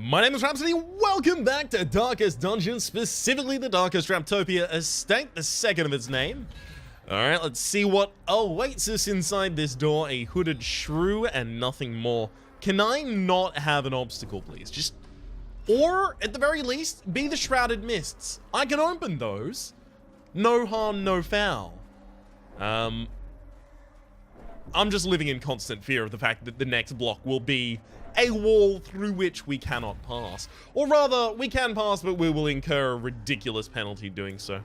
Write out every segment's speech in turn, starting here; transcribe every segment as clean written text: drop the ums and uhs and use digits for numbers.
My name is Rhapsody, welcome back to Darkest Dungeon, specifically the Darkest Raptopia Estate, the second of its name. Alright, let's see what awaits us inside this door, a hooded shrew and nothing more. Can I not have an obstacle, please? Or, at the very least, be the Shrouded Mists. I can open those. No harm, no foul. I'm just living in constant fear of the fact that the next block will be a wall through which we cannot pass. Or rather, we can pass, but we will incur a ridiculous penalty doing so.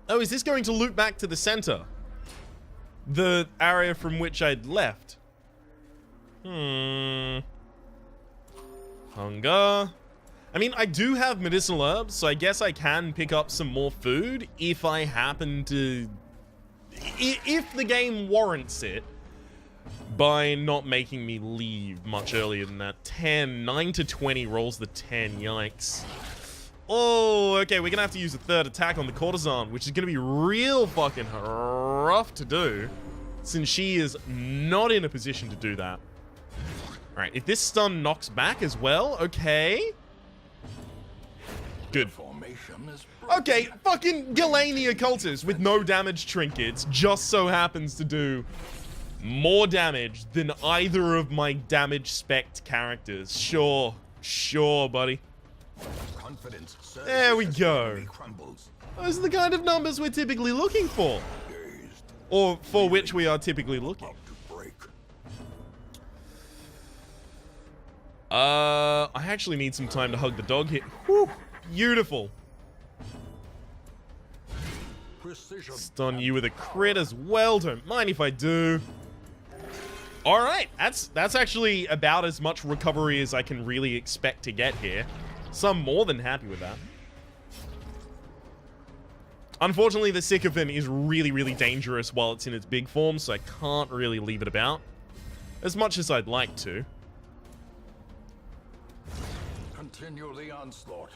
Oh, is this going to loop back to the center? The area from which I'd left? Hunger. I mean, I do have medicinal herbs, so I guess I can pick up some more food if I happen to... If the game warrants it, by not making me leave much earlier than that. 9 to 20 rolls the 10, yikes. Oh, okay, we're gonna have to use a third attack on the courtesan, which is gonna be real fucking rough to do, since she is not in a position to do that. Alright, if this stun knocks back as well, okay. Good. Okay, fucking Ghislaine the Occultist with no damage trinkets just so happens to do more damage than either of my damage spect characters. Sure, buddy. There we go. Those are the kind of numbers we're typically looking for. Or for which we are typically looking. I actually need some time to hug the dog here. Whew, beautiful. Stun you with a crit as well, don't mind if I do. Alright, that's actually about as much recovery as I can really expect to get here. So I'm more than happy with that. Unfortunately, the Sycophant is really, really dangerous while it's in its big form, so I can't really leave it about as much as I'd like to. Continue the onslaught.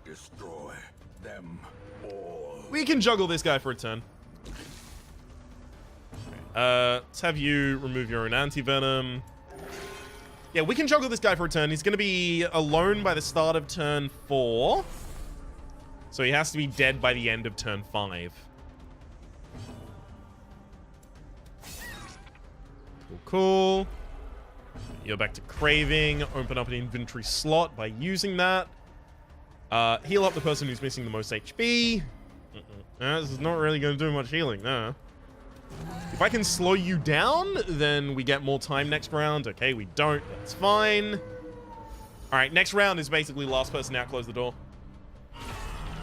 Destroy them all. We can juggle this guy for a turn. Let's have you remove your own anti-venom. Yeah, we can juggle this guy for a turn. He's going to be alone by the start of turn 4. So he has to be dead by the end of turn 5. Cool. You're back to craving. Open up an inventory slot by using that. Heal up the person who's missing the most HP. This is not really going to do much healing, no. If I can slow you down, then we get more time next round. Okay, we don't. That's fine. Alright, next round is basically last person out, close the door.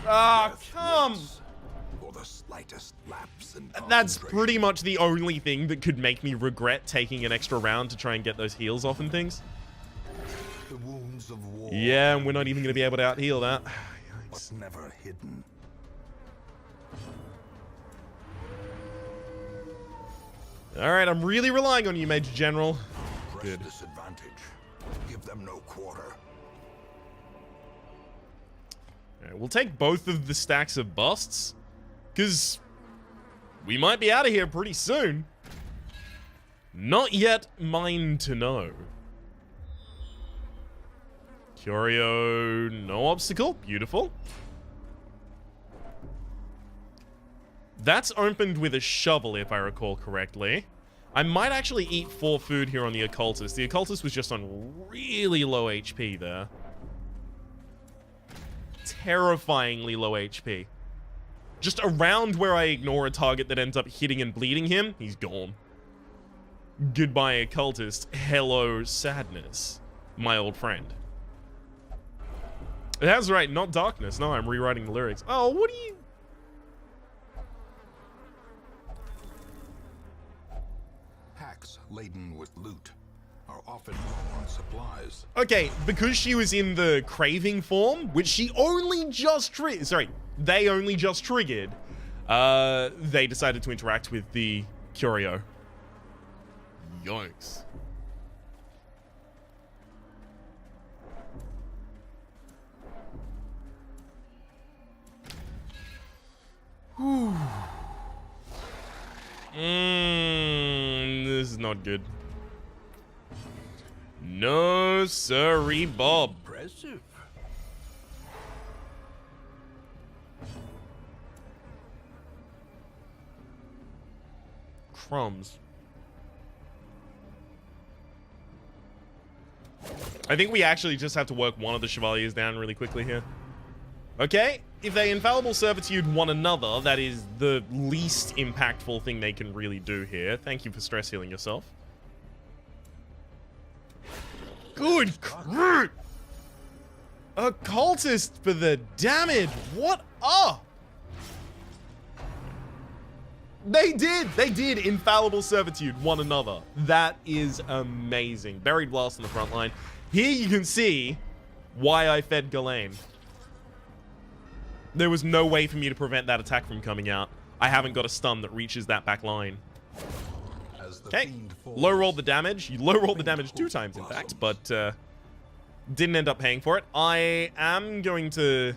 Ah, come! For the slightest lapse in That's pretty much the only thing that could make me regret taking an extra round to try and get those heals off and things. The wounds of war. Yeah, and we're not even going to be able to out-heal that. But never hidden. Alright, I'm really relying on you, Major General. Good. Disadvantage. Give them no quarter. Alright, we'll take both of the stacks of busts, because we might be out of here pretty soon. Not yet mine to know. Curio, no obstacle. Beautiful. That's opened with a shovel, if I recall correctly. I might actually eat 4 food here on the Occultist. The Occultist was just on really low HP there. Terrifyingly low HP. Just around where I ignore a target that ends up hitting and bleeding him, he's gone. Goodbye, Occultist. Hello, sadness. My old friend. That's right, not darkness. No, I'm rewriting the lyrics. Oh, what are you... Packs laden with loot are often low on supplies. Okay, because she was in the craving form, which she only just they only just triggered, they decided to interact with the Curio. Yikes. Whew. This is not good. No, sirree, Bob. Impressive. Crumbs. I think we actually just have to work one of the Chevaliers down really quickly here. Okay, if they infallible servitude one another, that is the least impactful thing they can really do here. Thank you for stress healing yourself. Good crap! A cultist for the damage. What? Oh! They did infallible servitude one another. That is amazing. Buried blast on the front line. Here you can see why I fed Ghislaine. There was no way for me to prevent that attack from coming out. I haven't got a stun that reaches that back line. Okay, low rolled the damage. You low rolled the damage 2 times, in fact, but didn't end up paying for it. I am going to...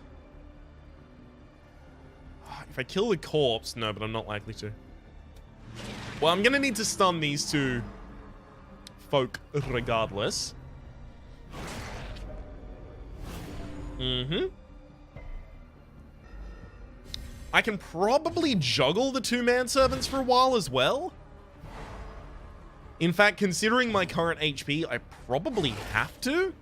If I kill the corpse, no, but I'm not likely to. Well, I'm going to need to stun these 2 folk regardless. I can probably juggle the 2 manservants for a while as well. In fact, considering my current HP, I probably have to.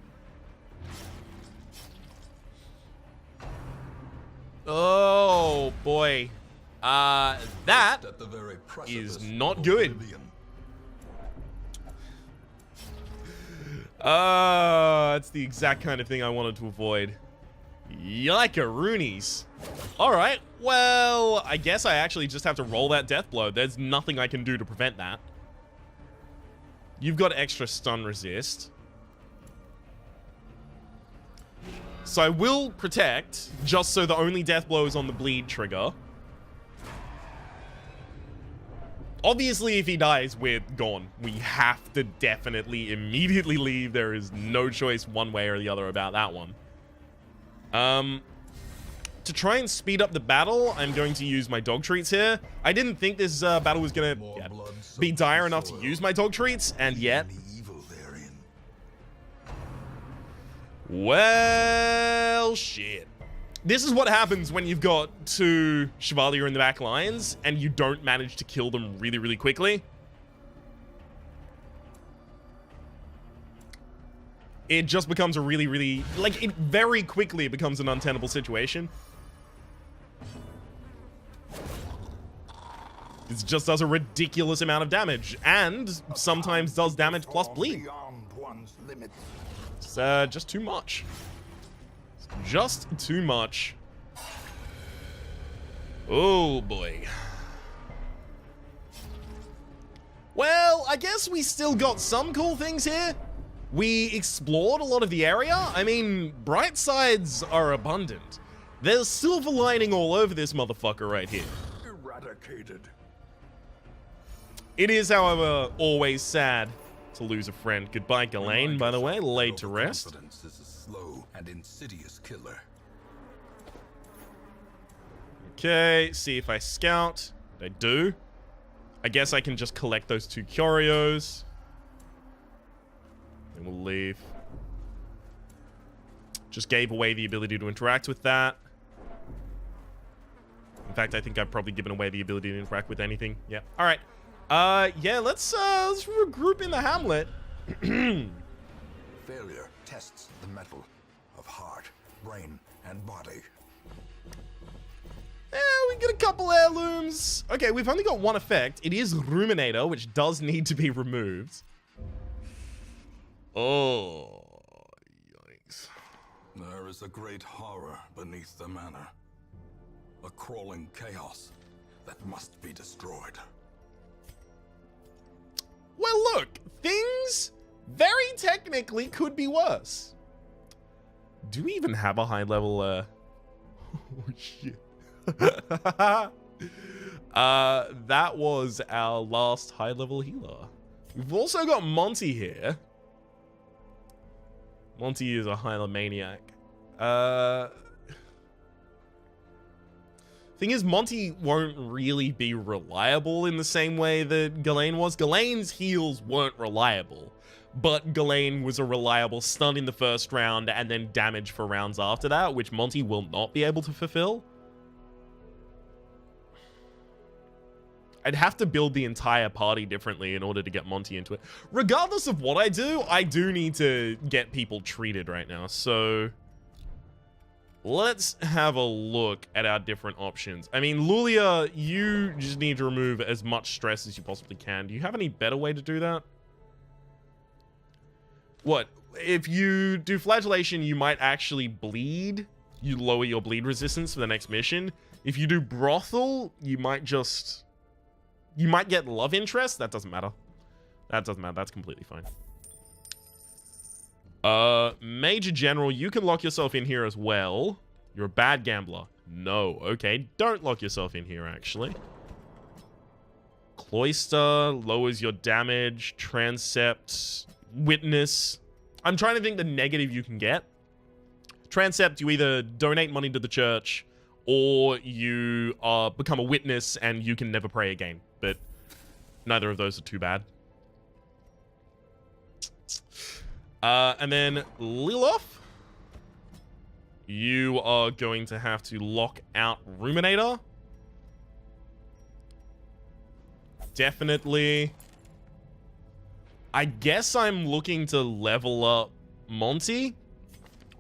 Oh, boy. That is not good. It's the exact kind of thing I wanted to avoid. Yike-a-roonies. Alright, well, I guess I actually just have to roll that death blow. There's nothing I can do to prevent that. You've got extra stun resist. So I will protect, just so the only death blow is on the bleed trigger. Obviously, if he dies, we're gone. We have to definitely immediately leave. There is no choice one way or the other about that one. To try and speed up the battle, I'm going to use my dog treats here. I didn't think this battle was going to be dire enough to use my dog treats, and yet... Well, shit. This is what happens when you've got 2 Chevalier in the back lines, and you don't manage to kill them really, really quickly. It just becomes a really, really... Like, it very quickly becomes an untenable situation. It just does a ridiculous amount of damage, and sometimes does damage plus bleed. It's just too much. It's just too much. Oh, boy. Well, I guess we still got some cool things here. We explored a lot of the area. I mean, bright sides are abundant. There's silver lining all over this motherfucker right here. Eradicated. It is, however, always sad to lose a friend. Goodbye, Ghislaine, by the way, laid to rest. Confidence is a slow and insidious killer. Okay, see if I scout. I do. I guess I can just collect those 2 curios. And we'll leave. Just gave away the ability to interact with that. In fact, I think I've probably given away the ability to interact with anything. Yeah. All right. Yeah, let's regroup in the Hamlet. Failure tests the metal of heart, brain, and body. Yeah, we get a couple heirlooms. Okay, we've only got one effect. It is Ruminator, which does need to be removed. Oh, yikes. There is a great horror beneath the manor. A crawling chaos that must be destroyed. Well, look, things very technically could be worse. Do we even have a high level, Oh, shit. That was our last high level healer. We've also got Monty here. Monty is a Hyla maniac. Thing is, Monty won't really be reliable in the same way that Ghislaine was. Ghislaine's heals weren't reliable, but Ghislaine was a reliable stun in the first round and then damage for rounds after that, which Monty will not be able to fulfill. I'd have to build the entire party differently in order to get Monty into it. Regardless of what I do need to get people treated right now. So let's have a look at our different options. I mean, Lulia, you just need to remove as much stress as you possibly can. Do you have any better way to do that? What? If you do flagellation, you might actually bleed. You lower your bleed resistance for the next mission. If you do brothel, you might just... You might get love interest. That doesn't matter. That doesn't matter. That's completely fine. Major General, you can lock yourself in here as well. You're a bad gambler. No. Okay, don't lock yourself in here, actually. Cloister lowers your damage. Transept. Witness. I'm trying to think the negative you can get. Transept, you either donate money to the church or you become a witness and you can never pray again. But neither of those are too bad. And then Lilith, you are going to have to lock out Ruminator. Definitely. I guess I'm looking to level up Monty.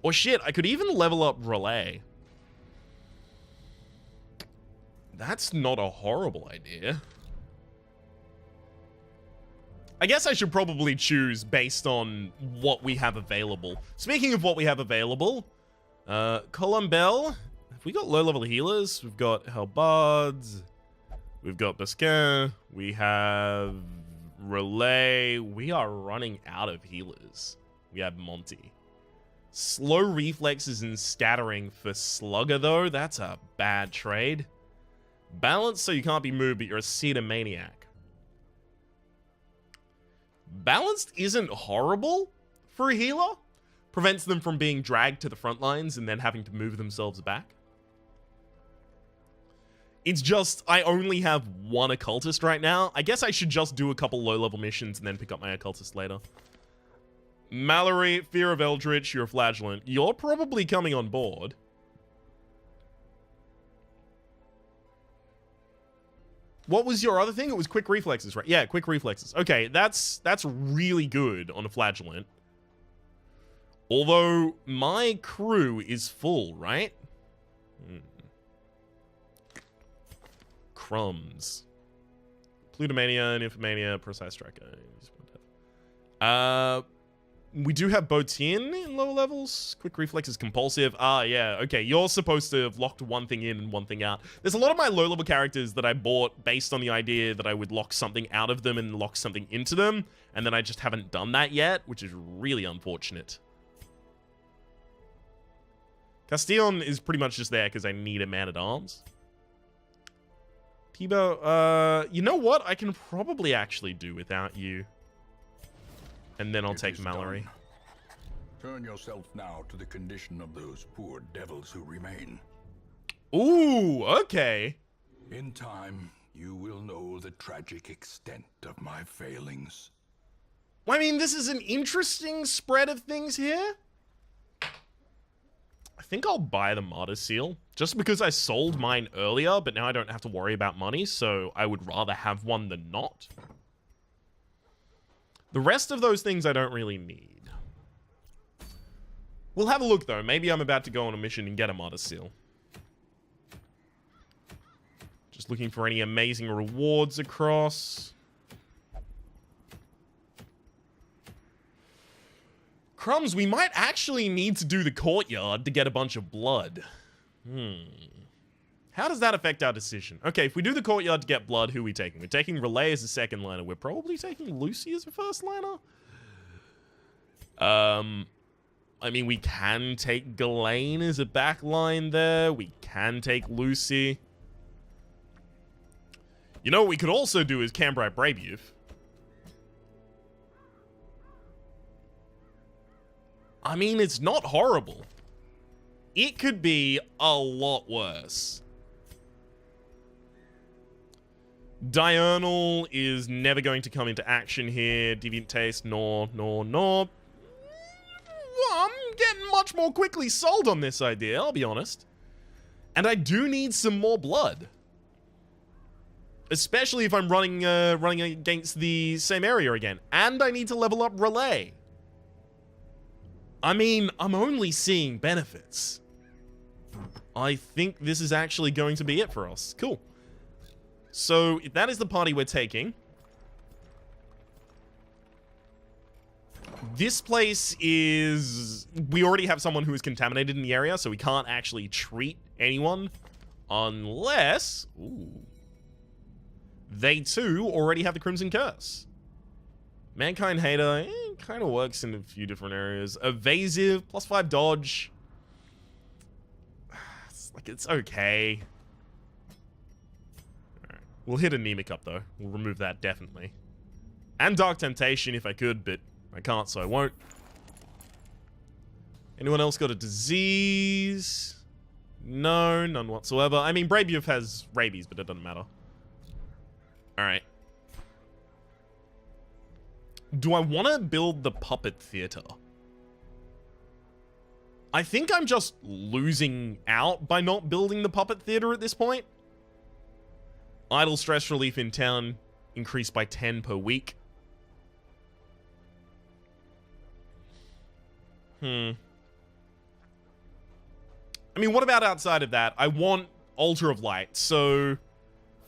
Or shit, I could even level up Relay. That's not a horrible idea. I guess I should probably choose based on what we have available. Speaking of what we have available, Columbell, have we got low-level healers? We've got Halbards, we've got Basquin, we have Relay. We are running out of healers. We have Monty. Slow reflexes and scattering for Slugger, though. That's a bad trade. Balance so you can't be moved, but you're a Cedar Maniac. Balanced isn't horrible for a healer. Prevents them from being dragged to the front lines and then having to move themselves back. It's just, I only have one occultist right now. I guess I should just do a couple low-level missions and then pick up my occultist later. Mallory, Fear of Eldritch, you're a flagellant. You're probably coming on board. What was your other thing? It was quick reflexes, right? Yeah, quick reflexes. Okay, that's really good on a flagellant. Although my crew is full, right? Crumbs. Plutomania and Infomania, Precise Tracker. We do have Botin in lower levels. Quick reflex is compulsive. Ah, yeah. Okay, you're supposed to have locked one thing in and one thing out. There's a lot of my low-level characters that I bought based on the idea that I would lock something out of them and lock something into them, and then I just haven't done that yet, which is really unfortunate. Castillon is pretty much just there because I need a man-at-arms. Tibo, you know what? I can probably actually do without you. And then I'll take Mallory. Done. Turn yourself now to the condition of those poor devils who remain. Ooh, okay. In time, you will know the tragic extent of my failings. I mean, this is an interesting spread of things here. I think I'll buy the Martyr Seal. Just because I sold mine earlier, but now I don't have to worry about money, so I would rather have one than not. The rest of those things I don't really need. We'll have a look, though. Maybe I'm about to go on a mission and get a Martyr Seal. Just looking for any amazing rewards across. Crumbs, we might actually need to do the Courtyard to get a bunch of blood. How does that affect our decision? Okay, if we do the Courtyard to get blood, who are we taking? We're taking Relay as a second liner. We're probably taking Lucy as a first liner. I mean, we can take Ghislaine as a back line there. We can take Lucy. You know what we could also do is Cambrai Brave Youth. I mean, it's not horrible. It could be a lot worse. Diurnal is never going to come into action here. Deviant Taste, nor. Well, I'm getting much more quickly sold on this idea, I'll be honest. And I do need some more blood. Especially if I'm running against the same area again. And I need to level up Relay. I mean, I'm only seeing benefits. I think this is actually going to be it for us. Cool. So, if that is the party we're taking. This place is... We already have someone who is contaminated in the area, so we can't actually treat anyone. Unless... Ooh. They, too, already have the Crimson Curse. Mankind Hater, kind of works in a few different areas. Evasive, +5 dodge. It's okay. Alright. We'll hit Anemic up, though. We'll remove that, definitely. And Dark Temptation if I could, but I can't, so I won't. Anyone else got a disease? No, none whatsoever. I mean, Brabeuf has rabies, but it doesn't matter. Alright. Do I want to build the Puppet Theater? I think I'm just losing out by not building the Puppet Theater at this point. Idle stress relief in town increased by 10 per week. I mean, what about outside of that? I want Altar of Light. So,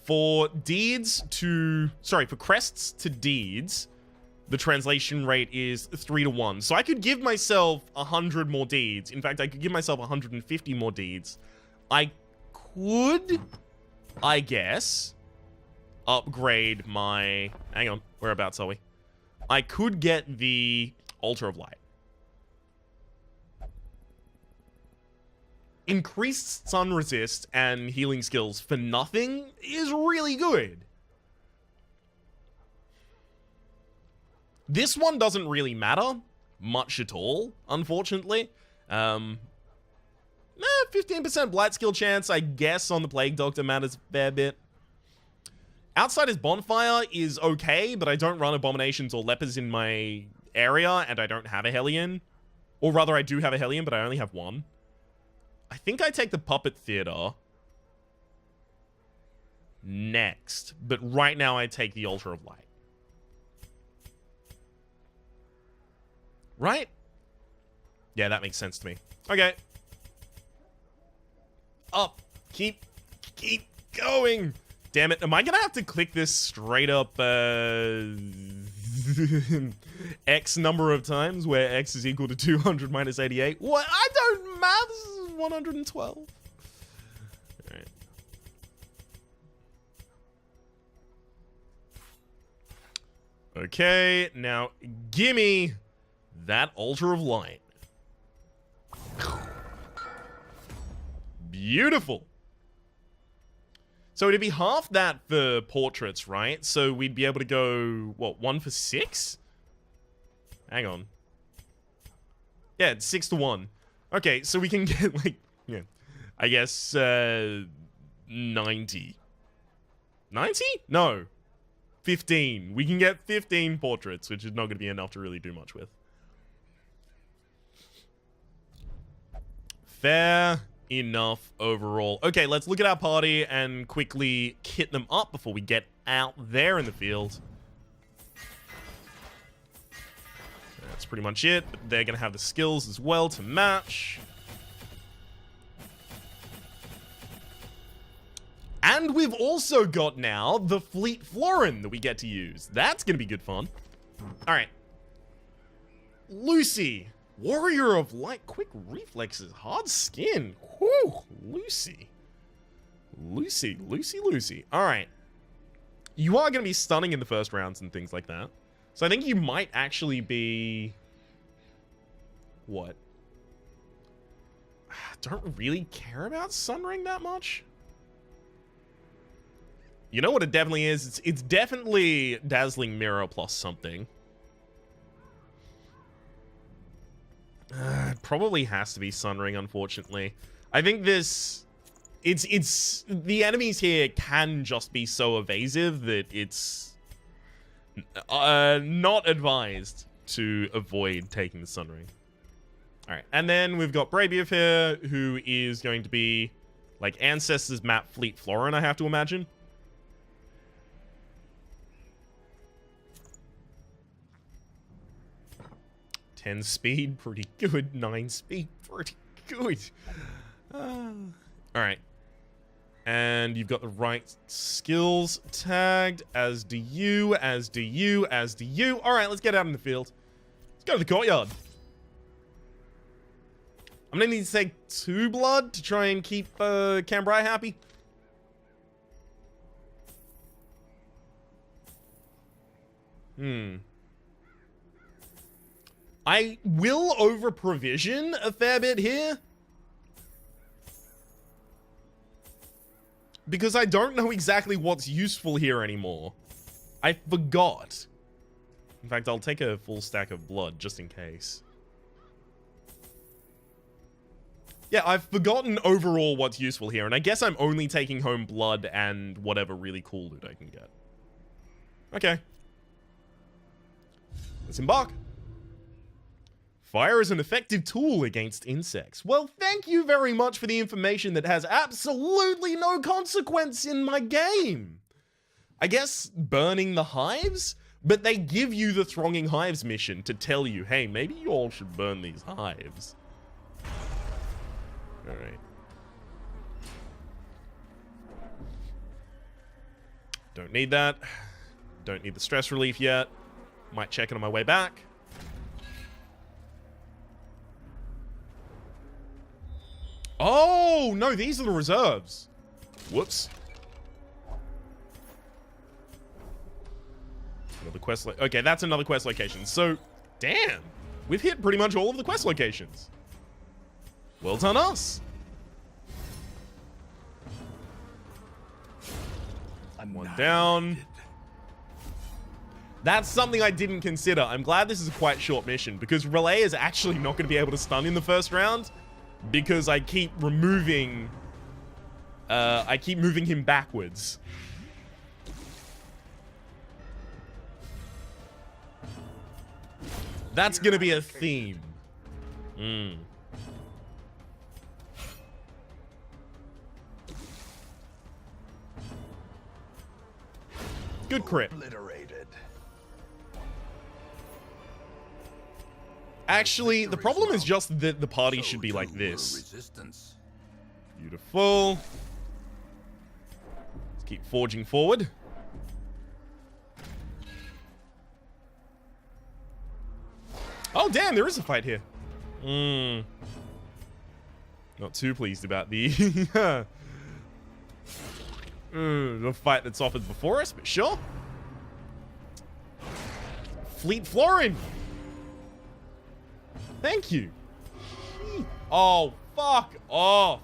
for deeds to... Sorry, for crests to deeds... The translation rate is 3-to-1. So I could give myself 100 more deeds. In fact, I could give myself 150 more deeds. I could, I guess, upgrade my... Hang on, whereabouts are we? I could get the Altar of Light. Increased stun resist and healing skills for nothing is really good. This one doesn't really matter much at all, unfortunately. 15% Blight skill chance, I guess, on the Plague Doctor matters a fair bit. Outsider's Bonfire is okay, but I don't run Abominations or Lepers in my area, and I don't have a Hellion. Or rather, I do have a Hellion, but I only have one. I think I take the Puppet Theater next, but right now I take the Altar of Light. Right? Yeah, that makes sense to me. Okay. Up. Keep going. Damn it. Am I gonna have to click this straight up, X number of times, where X is equal to 200 minus 88? What? I don't math. This is 112. Alright. Okay, now gimme that Altar of Light. Beautiful. So it'd be half that for portraits, right? So we'd be able to go, what, 1 for 6? Hang on. Yeah, it's 6-to-1. Okay, so we can get, like, yeah, I guess, 90. 90? No. 15. We can get 15 portraits, which is not going to be enough to really do much with. Fair enough overall. Okay, let's look at our party and quickly kit them up before we get out there in the field. That's pretty much it. They're going to have the skills as well to match. And we've also got now the Fleet Florin that we get to use. That's going to be good fun. All right. Lucy. Warrior of Light, quick reflexes, hard skin. Whew, Lucy. Lucy. All right. You are going to be stunning in the first rounds and things like that. So I think you might actually be... What? Don't really care about Sunring that much. You know what it definitely is? It's definitely Dazzling Mirror plus something. It probably has to be Sunring, unfortunately. I think this It's the enemies here can just be so evasive that it's not advised to avoid taking the Sun Ring. Alright, and then we've got Brabiev here, who is going to be like Ancestors map Fleet Florin, I have to imagine. $10 speed, pretty good. 9 speed, pretty good. Alright. And you've got the right skills tagged, as do you, as do you, as do you. Alright, let's get out in the field. Let's go to the Courtyard. I'm gonna need to take 2 blood to try and keep Cambrai happy. I will over-provision a fair bit here. Because I don't know exactly what's useful here anymore. I forgot. In fact, I'll take a full stack of blood just in case. Yeah, I've forgotten overall what's useful here, and I guess I'm only taking home blood and whatever really cool loot I can get. Okay. Let's embark. Fire is an effective tool against insects. Well, thank you very much for the information that has absolutely no consequence in my game. I guess burning the hives? But they give you the Thronging Hives mission to tell you, hey, maybe you all should burn these hives. Alright. Don't need that. Don't need the stress relief yet. Might check it on my way back. Oh, no, these are the reserves. Whoops. Another quest okay, that's another quest location. So, damn. We've hit pretty much all of the quest locations. Well done us. One down. That's something I didn't consider. I'm glad this is a quite short mission because Relay is actually not going to be able to stun in the first round because I keep removing... I keep moving him backwards. That's going to be a theme. Good crit. Actually, the problem is just that the party should be like this. Beautiful. Let's keep forging forward. Oh, damn, there is a fight here. Not too pleased about the the fight that's offered before us, but sure. Fleet Florin. Thank you. Oh, fuck off.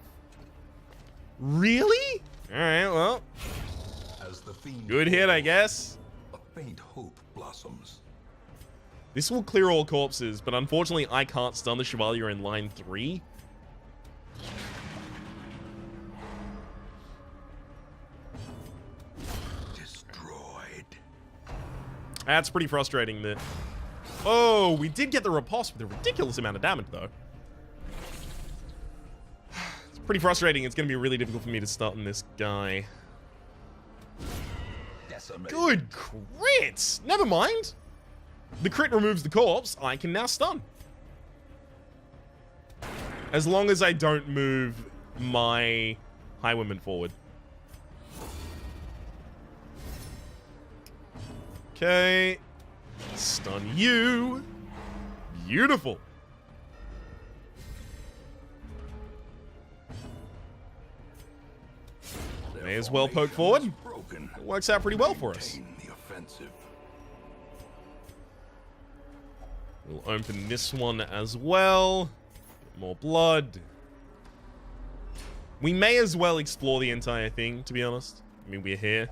Really? Alright, well. Good hit, I guess. A faint hope blossoms. This will clear all corpses, but unfortunately I can't stun the Chevalier in line 3. Destroyed. That's pretty frustrating that... Oh, we did get the riposte with a ridiculous amount of damage, though. It's pretty frustrating. It's going to be really difficult for me to stun this guy. Decimated. Good crit! Never mind. The crit removes the corpse. I can now stun. As long as I don't move my Highwayman forward. Okay. Stun you. Beautiful. May as well poke forward. It works out pretty well for us. We'll open this one as well. Get more blood. We may as well explore the entire thing, to be honest. I mean, we're here.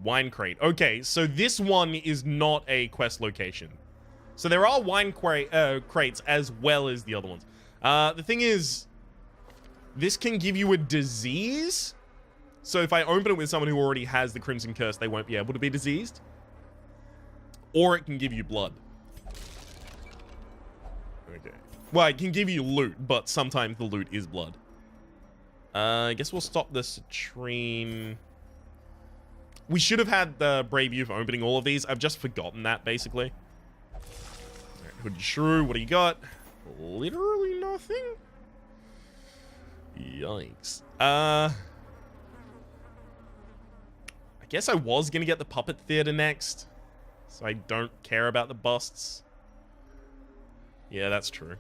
Wine crate. Okay, so this one is not a quest location. So there are wine crates as well as the other ones. The thing is, This can give you a disease. So if I open it with someone who already has the Crimson Curse, they won't be able to be diseased. Or it can give you blood. Okay. Well, it can give you loot, but sometimes the loot is blood. I guess we'll stop the citrine. We should have had the Brave Youth opening all of these. I've just forgotten that, basically. Right, Hooded Shrew, what do you got? Literally nothing? Yikes. I guess I was going to get the Puppet Theater next. So I don't care about the busts. Yeah, that's true.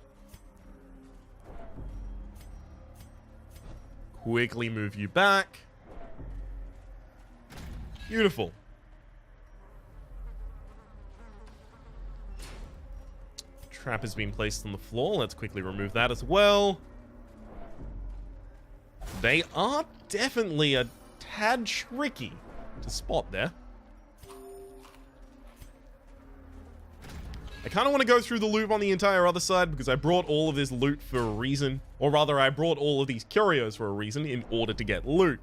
Quickly move you back. Beautiful. Trap has been placed on the floor. Let's quickly remove that as well. They are definitely a tad tricky to spot there. I kind of want to go through the loop on the entire other side because I brought all of this loot for a reason. Or rather, I brought all of these curios for a reason in order to get loot.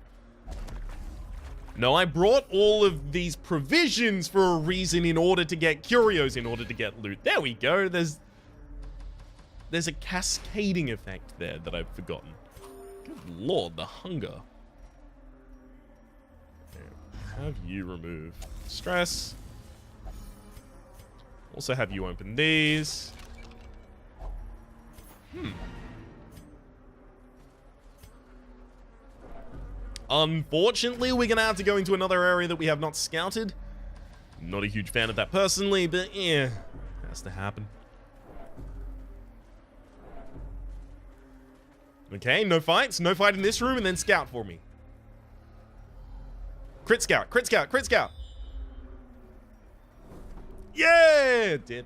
No, I brought all of these provisions for a reason in order to get curios in order to get loot. There we go. There's a cascading effect there that I've forgotten. Good lord, the hunger. Have you remove stress. Also have you open these. Unfortunately, we're going to have to go into another area that we have not scouted. Not a huge fan of that personally, but yeah, has to happen. Okay, no fights. No fight in this room, and then scout for me. Crit scout, crit scout, crit scout. Yeah, it did.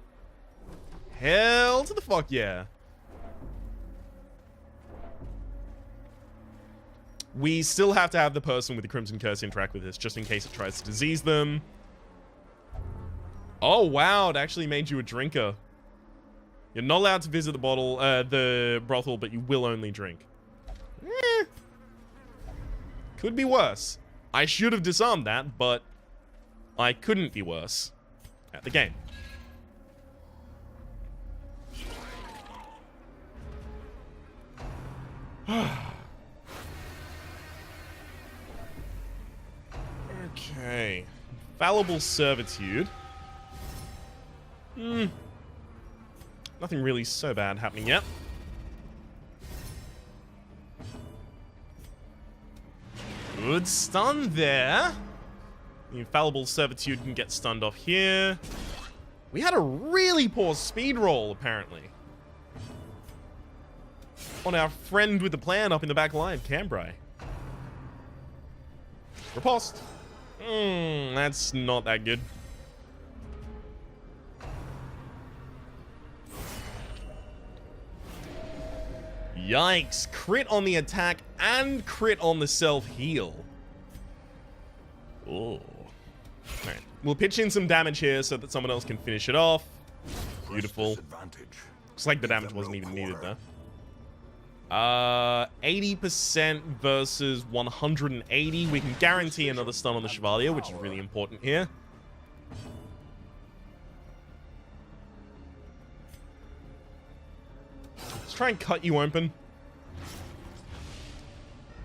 Hell to the fuck yeah. We still have to have the person with the Crimson Curse interact with this, just in case it tries to disease them. Oh, wow, it actually made you a drinker. You're not allowed to visit the brothel, but you will only drink. Could be worse. I should have disarmed that, but I couldn't be worse at the game. Okay. Fallible Servitude. Nothing really so bad happening yet. Good stun there. The Infallible Servitude can get stunned off here. We had a really poor speed roll, apparently. On our friend with the plan up in the back line, Cambrai. Riposte. That's not that good. Yikes. Crit on the attack and crit on the self-heal. Oh. Alright. We'll pitch in some damage here so that someone else can finish it off. Beautiful. Looks like the damage wasn't even needed there. 80% versus 180. We can guarantee another stun on the Chevalier, which is really important here. Let's try and cut you open.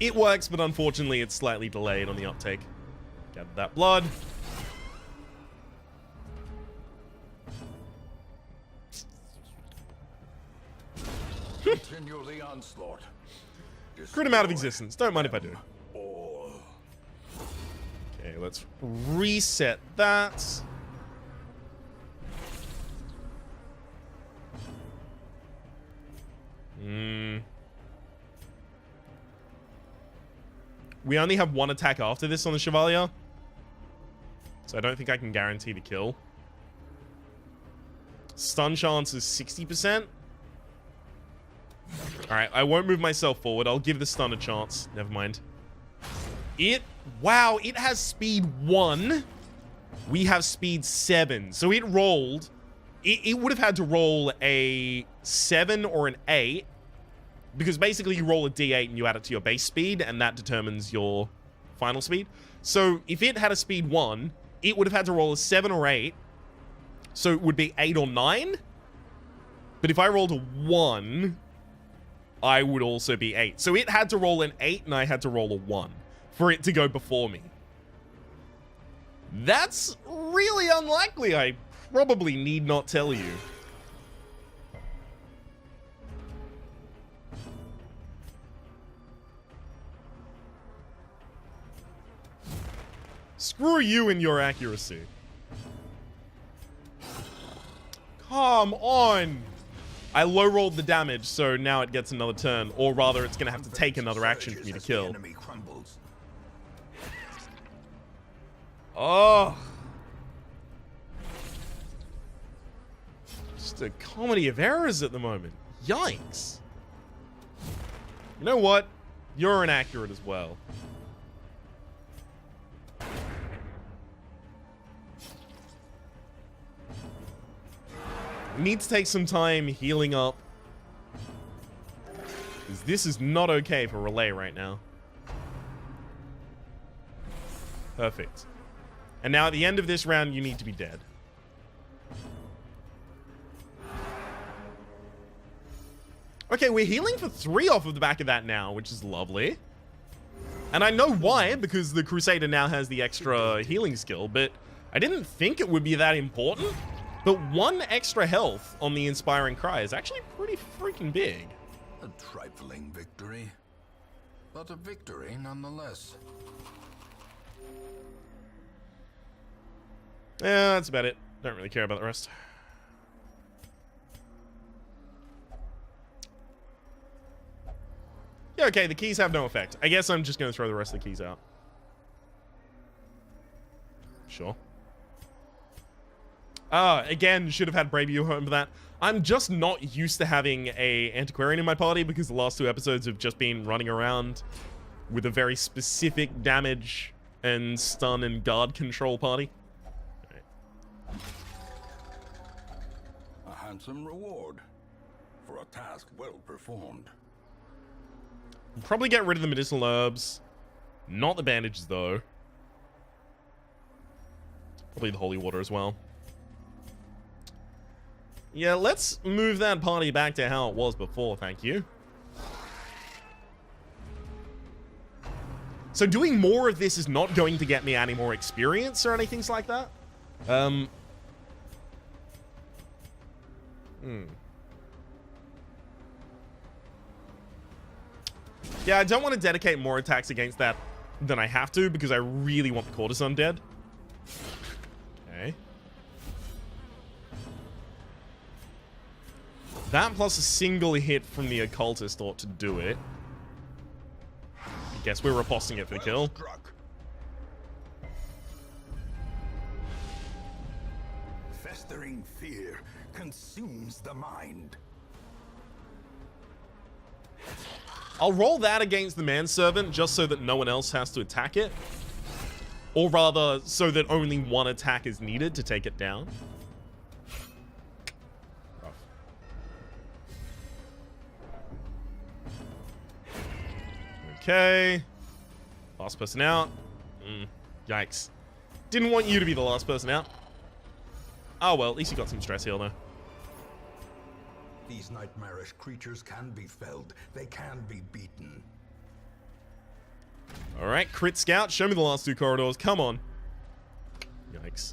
It works, but unfortunately it's slightly delayed on the uptake. Gather that blood. Continue the onslaught. Crit him out of existence. Don't mind if I do. Okay, let's reset that. We only have one attack after this on the Chevalier, so I don't think I can guarantee the kill. Stun chance is 60%. Alright, I won't move myself forward. I'll give the stun a chance. Never mind. Wow, it has speed 1. We have speed 7. So it rolled. It would have had to roll a 7 or an 8 Because basically you roll a d8 and you add it to your base speed, and that determines your final speed. So if it had a speed 1, it would have had to roll a 7 or 8. So it would be 8 or 9. But if I rolled a 1, I would also be 8. So it had to roll an 8 and I had to roll a 1 for it to go before me. That's really unlikely. I probably need not tell you. Screw you and your accuracy. Come on. I low-rolled the damage, so now it gets another turn. Or rather, it's going to have to take another action for me to kill. Oh. Just a comedy of errors at the moment. Yikes. You know what? You're inaccurate as well. Need to take some time healing up. Because this is not okay for Relay right now. Perfect. And now at the end of this round, you need to be dead. Okay, we're healing for 3 off of the back of that now, which is lovely. And I know why, because the Crusader now has the extra healing skill, but I didn't think it would be that important. But 1 extra health on the Inspiring Cry is actually pretty freaking big. A trifling victory, but a victory nonetheless. Yeah, that's about it. Don't really care about the rest. Yeah, okay, the keys have no effect. I guess I'm just going to throw the rest of the keys out. Sure. Again, should have had Brave You home for that. I'm just not used to having a Antiquarian in my party because the last 2 episodes have just been running around with a very specific damage and stun and guard control party. Right. A handsome reward for a task well performed. Probably get rid of the medicinal herbs. Not the bandages, though. Probably the holy water as well. Yeah, let's move that party back to how it was before, thank you. So doing more of this is not going to get me any more experience or anything like that? Yeah, I don't want to dedicate more attacks against that than I have to because I really want the Courtesan dead. Okay. That plus a single hit from the Occultist ought to do it. I guess we're riposting it for the kill. Festering fear consumes the mind. I'll roll that against the Manservant just so that no one else has to attack it. Or rather, so that only 1 attack is needed to take it down. Okay. Last person out. Yikes. Didn't want you to be the last person out. Oh well, at least you got some stress heal though. These nightmarish creatures can be felled. They can be beaten. Alright, Crit Scout, show me the last 2 corridors. Come on. Yikes.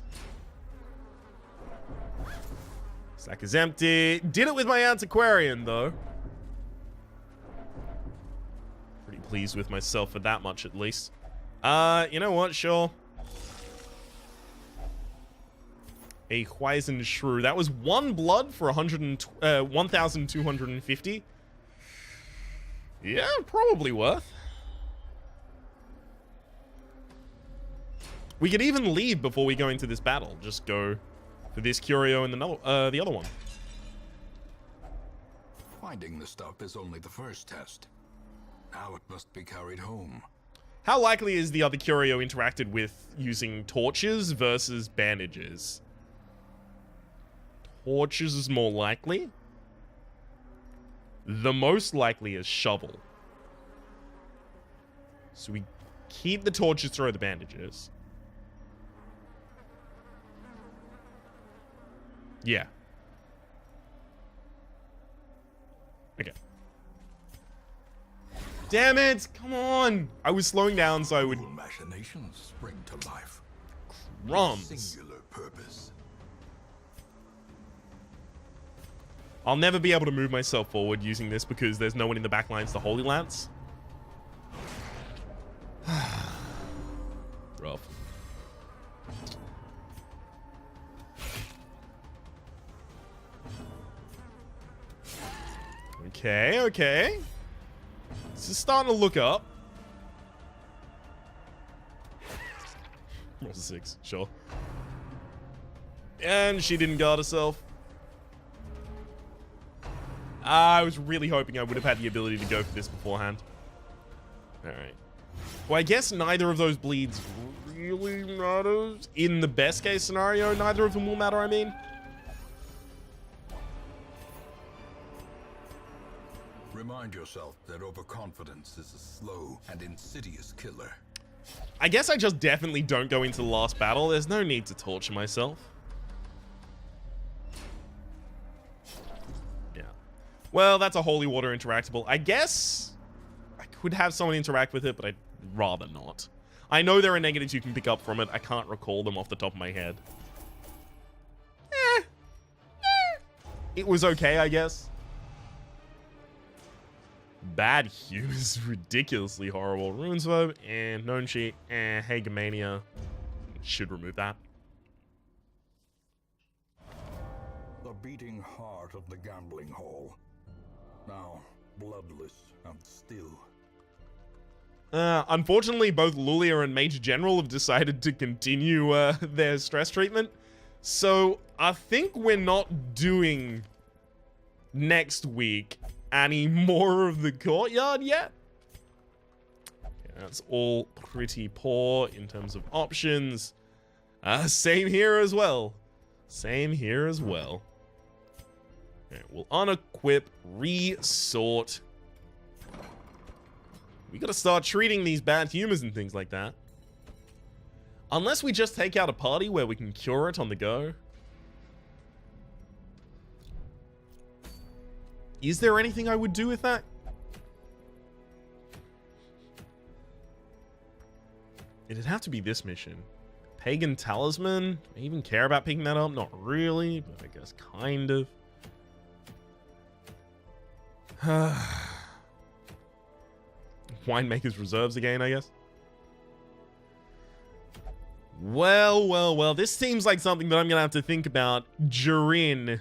Stack is empty. Did it with my Antiquarian though. Pleased with myself for that much at least. You know what? Sure. A Huizen Shrew. That was 1 blood for 1,250. Yeah, probably worth. We could even leave before we go into this battle. Just go for this Curio and the other one. Finding the stuff is only the first test. Now it must be carried home. How likely is the other Curio interacted with using torches versus bandages? Torches is more likely. the most likely is shovel. So we keep the torches, throw the bandages. Yeah. Okay. Damn it! Come on! I was slowing down so I would... Cruel machinations spring to life. Crumbs. Singular purpose. I'll never be able to move myself forward using this because there's no one in the back lines to Holy Lance. Rough. Okay, okay. This is starting to look up. Roll 6, sure. And she didn't guard herself. I was really hoping I would have had the ability to go for this beforehand. Alright. Well, I guess neither of those bleeds really matters. In the best case scenario, neither of them will matter, I mean. Remind yourself that overconfidence is a slow and insidious killer. I guess I just definitely don't go into the last battle. There's no need to torture myself. Yeah. Well, that's a holy water interactable. I guess I could have someone interact with it, but I'd rather not. I know there are negatives you can pick up from it. I can't recall them off the top of my head. It was okay, I guess. Bad Hue is ridiculously horrible. Runes Verb and Known Sheet and Hagemania should remove that. The beating heart of the gambling hall. Now bloodless and still. Unfortunately, both Lulia and Major General have decided to continue their stress treatment. So I think we're not doing next week any more of the Courtyard yet. Yeah, that's all pretty poor in terms of options. Same here as well. Same here as well. Okay, we'll unequip, resort. We gotta start treating these bad humors and things like that. Unless we just take out a party where we can cure it on the go. Is there anything I would do with that? It'd have to be this mission. Pagan Talisman? Do I even care about picking that up? Not really, but I guess kind of. Winemaker's Reserves again, I guess. Well, this seems like something that I'm gonna have to think about during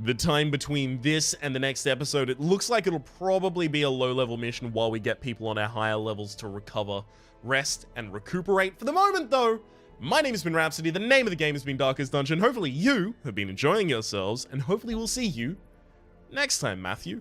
the time between this and the next episode. It looks like it'll probably be a low-level mission while we get people on our higher levels to recover, rest, and recuperate. For the moment, though, my name has been Rhapsody, the name of the game has been Darkest Dungeon. Hopefully you have been enjoying yourselves, and hopefully we'll see you next time, Matthew.